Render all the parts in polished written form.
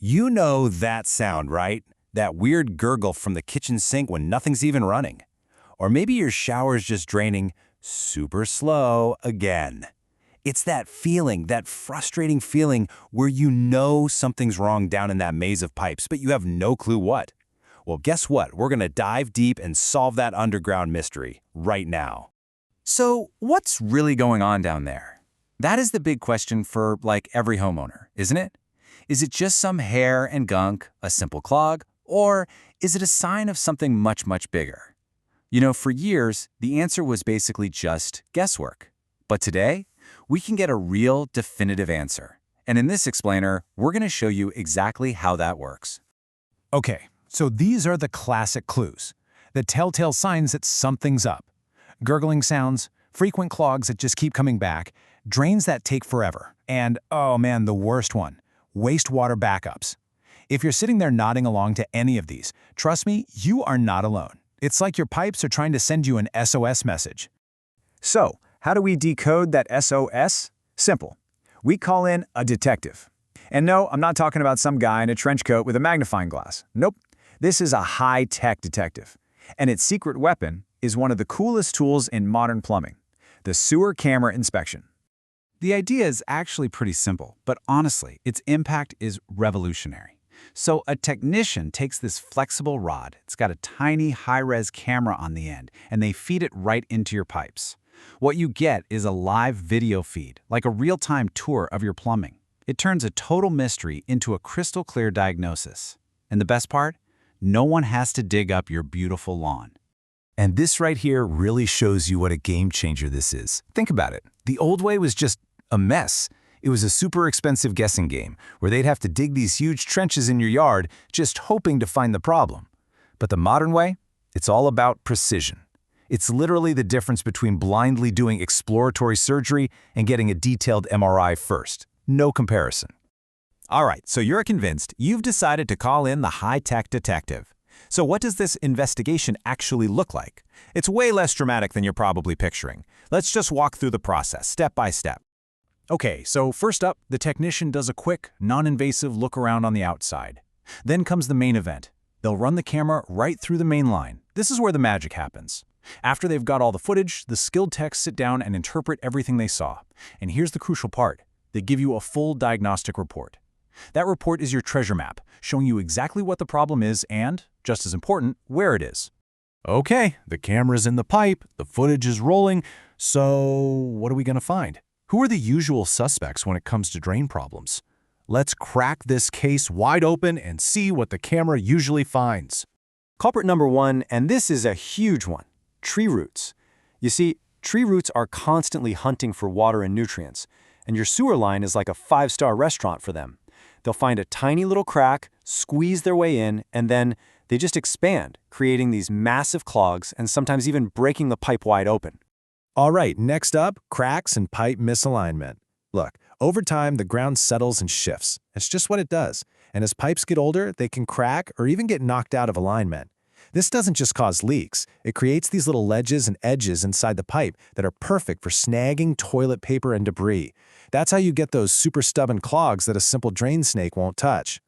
You know that sound, right? That weird gurgle from the kitchen sink when nothing's even running. Or maybe your shower's just draining super slow again. It's that feeling, that frustrating feeling where you know something's wrong down in that maze of pipes, but you have no clue what. Well, guess what? We're going to dive deep and solve that underground mystery right now. So, what's really going on down there? That is the big question for, every homeowner, isn't it? Is it just some hair and gunk, a simple clog, or is it a sign of something much, much bigger? You know, for years, the answer was basically just guesswork. But today, we can get a real, definitive answer. And in this explainer, we're going to show you exactly how that works. Okay, so these are the classic clues, the telltale signs that something's up. Gurgling sounds, frequent clogs that just keep coming back, drains that take forever, and, oh man, the worst one, wastewater backups. If you're sitting there nodding along to any of these, trust me, you are not alone. It's like your pipes are trying to send you an SOS message. So, how do we decode that SOS? Simple. We call in a detective. And no, I'm not talking about some guy in a trench coat with a magnifying glass. Nope. This is a high-tech detective. And its secret weapon is one of the coolest tools in modern plumbing, the sewer camera inspection. The idea is actually pretty simple, but honestly, its impact is revolutionary. So a technician takes this flexible rod, it's got a tiny high-res camera on the end, and they feed it right into your pipes. What you get is a live video feed, like a real-time tour of your plumbing. It turns a total mystery into a crystal-clear diagnosis. And the best part? No one has to dig up your beautiful lawn. And this right here really shows you what a game changer this is. Think about it. The old way was just a mess. It was a super expensive guessing game where they'd have to dig these huge trenches in your yard just hoping to find the problem. But the modern way? It's all about precision. It's literally the difference between blindly doing exploratory surgery and getting a detailed MRI first. No comparison. All right, so you're convinced. You've decided to call in the high-tech detective. So what does this investigation actually look like? It's way less dramatic than you're probably picturing. Let's just walk through the process, step by step. Okay, so first up, the technician does a quick, non-invasive look around on the outside. Then comes the main event. They'll run the camera right through the main line. This is where the magic happens. After they've got all the footage, the skilled techs sit down and interpret everything they saw. And here's the crucial part. They give you a full diagnostic report. That report is your treasure map, showing you exactly what the problem is and, just as important, where it is. Okay, the camera's in the pipe, the footage is rolling, so what are we going to find? Who are the usual suspects when it comes to drain problems? Let's crack this case wide open and see what the camera usually finds. Culprit number one, and this is a huge one, tree roots. You see, tree roots are constantly hunting for water and nutrients, and your sewer line is like a five-star restaurant for them. They'll find a tiny little crack, squeeze their way in, and then they just expand, creating these massive clogs and sometimes even breaking the pipe wide open. All right, next up, cracks and pipe misalignment. Look, over time, the ground settles and shifts. It's just what it does. And as pipes get older, they can crack or even get knocked out of alignment. This doesn't just cause leaks. It creates these little ledges and edges inside the pipe that are perfect for snagging toilet paper and debris. That's how you get those super stubborn clogs that a simple drain snake won't touch.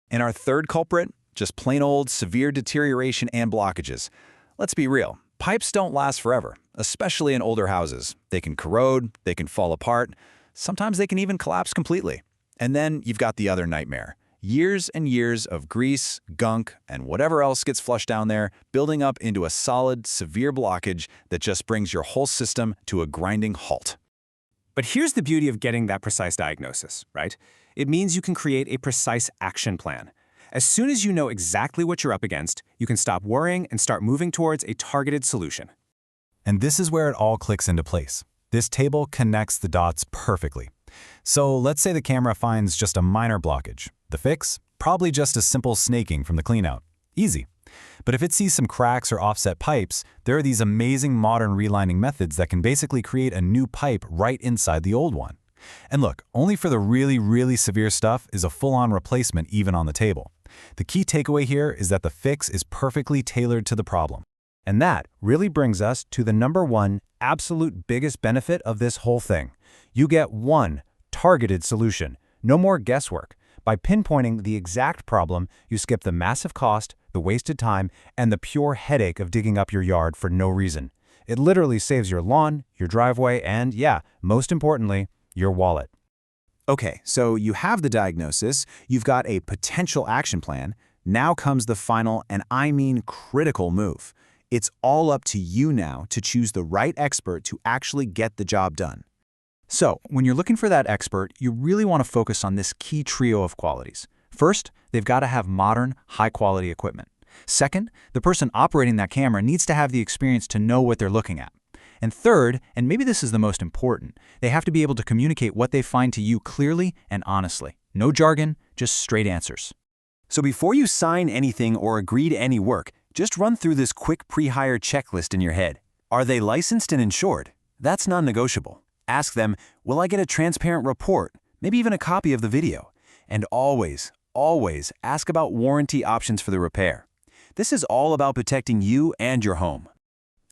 And our third culprit? Just plain old severe deterioration and blockages. Let's be real. Pipes don't last forever, especially in older houses. They can corrode, they can fall apart, sometimes they can even collapse completely. And then you've got the other nightmare. Years and years of grease, gunk, and whatever else gets flushed down there, building up into a solid, severe blockage that just brings your whole system to a grinding halt. But here's the beauty of getting that precise diagnosis, right? It means you can create a precise action plan. As soon as you know exactly what you're up against, you can stop worrying and start moving towards a targeted solution. And this is where it all clicks into place. This table connects the dots perfectly. So let's say the camera finds just a minor blockage. The fix? Probably just a simple snaking from the cleanout. Easy. But if it sees some cracks or offset pipes, there are these amazing modern relining methods that can basically create a new pipe right inside the old one. And look, only for the really, really severe stuff is a full-on replacement even on the table. The key takeaway here is that the fix is perfectly tailored to the problem. And that really brings us to the number one absolute biggest benefit of this whole thing. You get one targeted solution. No more guesswork. By pinpointing the exact problem, you skip the massive cost, the wasted time, and the pure headache of digging up your yard for no reason. It literally saves your lawn, your driveway, and yeah, most importantly, your wallet. Okay, so you have the diagnosis, you've got a potential action plan. Now comes the final, and I mean critical move. It's all up to you now to choose the right expert to actually get the job done. So, when you're looking for that expert, you really want to focus on this key trio of qualities. First, they've got to have modern, high-quality equipment. Second, the person operating that camera needs to have the experience to know what they're looking at. And third, and maybe this is the most important, they have to be able to communicate what they find to you clearly and honestly. No jargon, just straight answers. So before you sign anything or agree to any work, just run through this quick pre-hire checklist in your head. Are they licensed and insured? That's non-negotiable. Ask them, will I get a transparent report? Maybe even a copy of the video. And always, always ask about warranty options for the repair. This is all about protecting you and your home.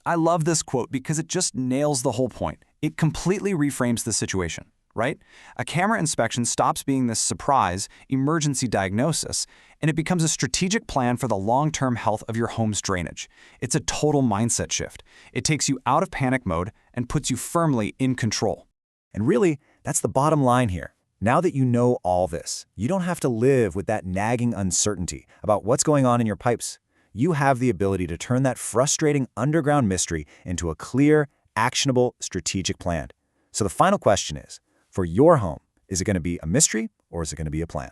I love this quote because it just nails the whole point. It completely reframes the situation, right? A camera inspection stops being this surprise, emergency diagnosis, and it becomes a strategic plan for the long-term health of your home's drainage. It's a total mindset shift. It takes you out of panic mode and puts you firmly in control. And really, that's the bottom line here. Now that you know all this, you don't have to live with that nagging uncertainty about what's going on in your pipes. You have the ability to turn that frustrating underground mystery into a clear, actionable, strategic plan. So the final question is, for your home, is it going to be a mystery or is it going to be a plan?